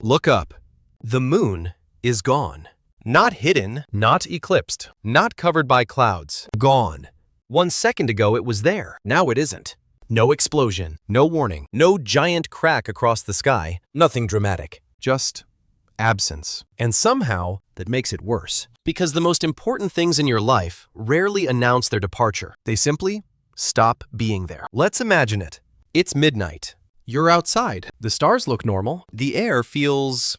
Look up. The moon is gone. Not hidden, not eclipsed, not covered by clouds. Gone. 1 second ago it was there. Now it isn't. No explosion, no warning, no giant crack across the sky, nothing dramatic. Just absence. And somehow, that makes it worse. Because the most important things in your life rarely announce their departure. They simply stop being there. Let's imagine it. It's midnight. You're outside. The stars look normal. The air feels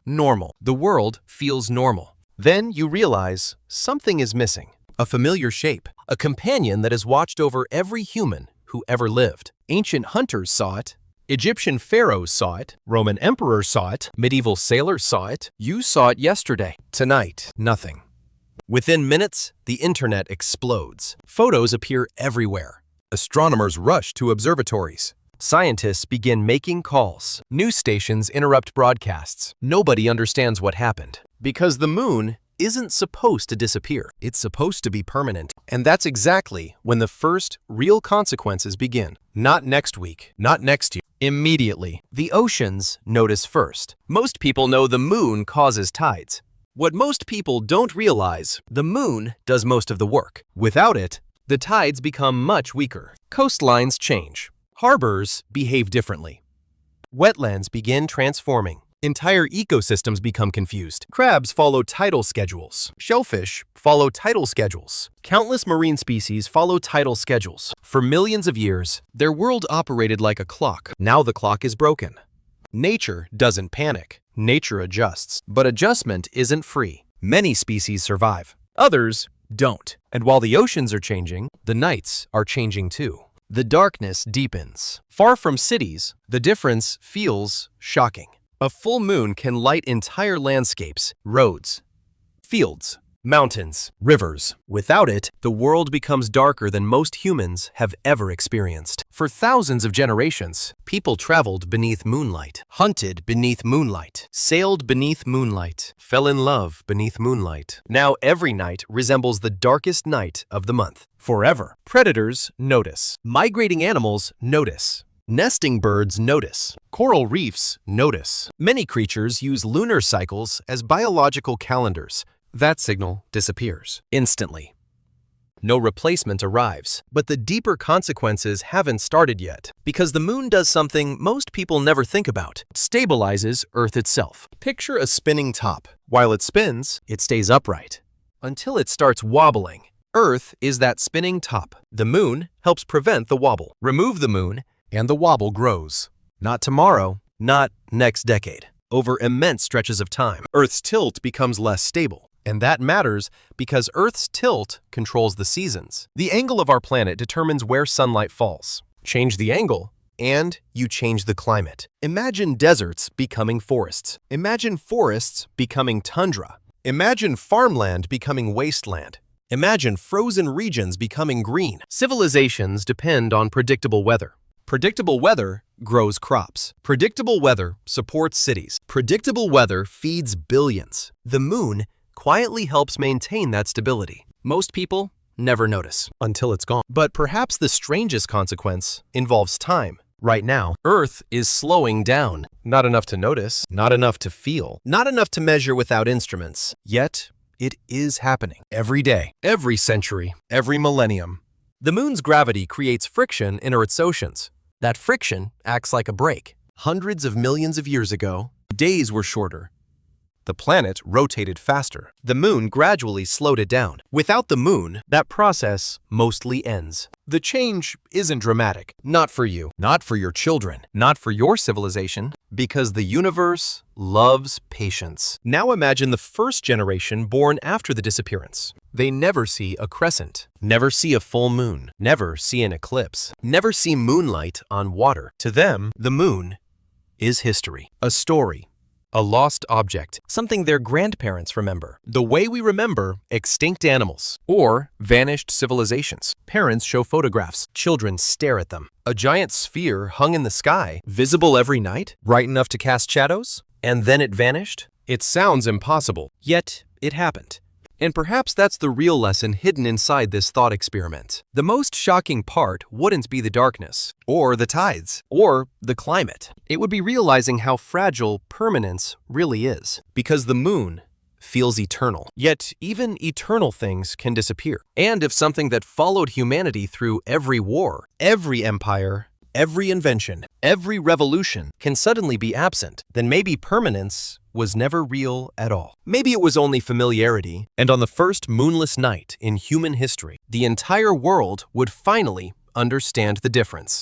normal. The world feels normal. Then you realize something is missing. A familiar shape. A companion that has watched over every human who ever lived. Ancient hunters saw it. Egyptian pharaohs saw it. Roman emperors saw it. Medieval sailors saw it. You saw it yesterday. Tonight, nothing. Within minutes, the internet explodes. Photos appear everywhere. Astronomers rush to observatories. Scientists begin making calls. News stations interrupt broadcasts. Nobody understands what happened. Because the moon isn't supposed to disappear. It's supposed to be permanent. And that's exactly when the first real consequences begin. Not next week, not next year. Immediately. The oceans notice first. Most people know the moon causes tides. What most people don't realize, the moon does most of the work. Without it, the tides become much weaker. Coastlines change. Harbors behave differently. Wetlands begin transforming. Entire ecosystems become confused. Crabs follow tidal schedules. Shellfish follow tidal schedules. Countless marine species follow tidal schedules. For millions of years, their world operated like a clock. Now the clock is broken. Nature doesn't panic. Nature adjusts. But adjustment isn't free. Many species survive. Others don't. And while the oceans are changing, the nights are changing too. The darkness deepens. Far from cities, the difference feels shocking. A full moon can light entire landscapes, roads, fields, mountains, rivers. Without it, the world becomes darker than most humans have ever experienced. For thousands of generations, people traveled beneath moonlight, hunted beneath moonlight, sailed beneath moonlight, fell in love beneath moonlight. Now every night resembles the darkest night of the month. Forever. Predators notice. Migrating animals notice. Nesting birds notice. Coral reefs notice. Many creatures use lunar cycles as biological calendars. That signal disappears instantly. No replacement arrives. But the deeper consequences haven't started yet, because the moon does something most people never think about. It stabilizes Earth itself. Picture a spinning top. While it spins, it stays upright until it starts wobbling. Earth is that spinning top. The moon helps prevent the wobble. Remove the moon, and the wobble grows. Not tomorrow, not next decade. Over immense stretches of time, Earth's tilt becomes less stable. And that matters because Earth's tilt controls the seasons. The angle of our planet determines where sunlight falls. Change the angle, and you change the climate. Imagine deserts becoming forests. Imagine forests becoming tundra. Imagine farmland becoming wasteland. Imagine frozen regions becoming green. Civilizations depend on predictable weather. Predictable weather grows crops. Predictable weather supports cities. Predictable weather feeds billions. The moon quietly helps maintain that stability. Most people never notice until it's gone. But perhaps the strangest consequence involves time. Right now, Earth is slowing down. Not enough to notice, not enough to feel, not enough to measure without instruments. Yet, it is happening every day, every century, every millennium. The moon's gravity creates friction in Earth's oceans. That friction acts like a brake. Hundreds of millions of years ago, days were shorter. The planet rotated faster. The moon gradually slowed it down. Without the moon, that process mostly ends. The change isn't dramatic. Not for you, not for your children, not for your civilization, because the universe loves patience. Now imagine the first generation born after the disappearance. They never see a crescent, never see a full moon, never see an eclipse, never see moonlight on water. To them, the moon is history, a story, a lost object, something their grandparents remember, the way we remember extinct animals or vanished civilizations. Parents show photographs, children stare at them. A giant sphere hung in the sky, visible every night, bright enough to cast shadows, and then it vanished? It sounds impossible, yet it happened. And perhaps that's the real lesson hidden inside this thought experiment. The most shocking part wouldn't be the darkness, or the tides, or the climate. It would be realizing how fragile permanence really is. Because the moon feels eternal. Yet even eternal things can disappear. And if something that followed humanity through every war, every empire, every invention, every revolution can suddenly be absent, then maybe permanence was never real at all. Maybe it was only familiarity, and on the first moonless night in human history, the entire world would finally understand the difference.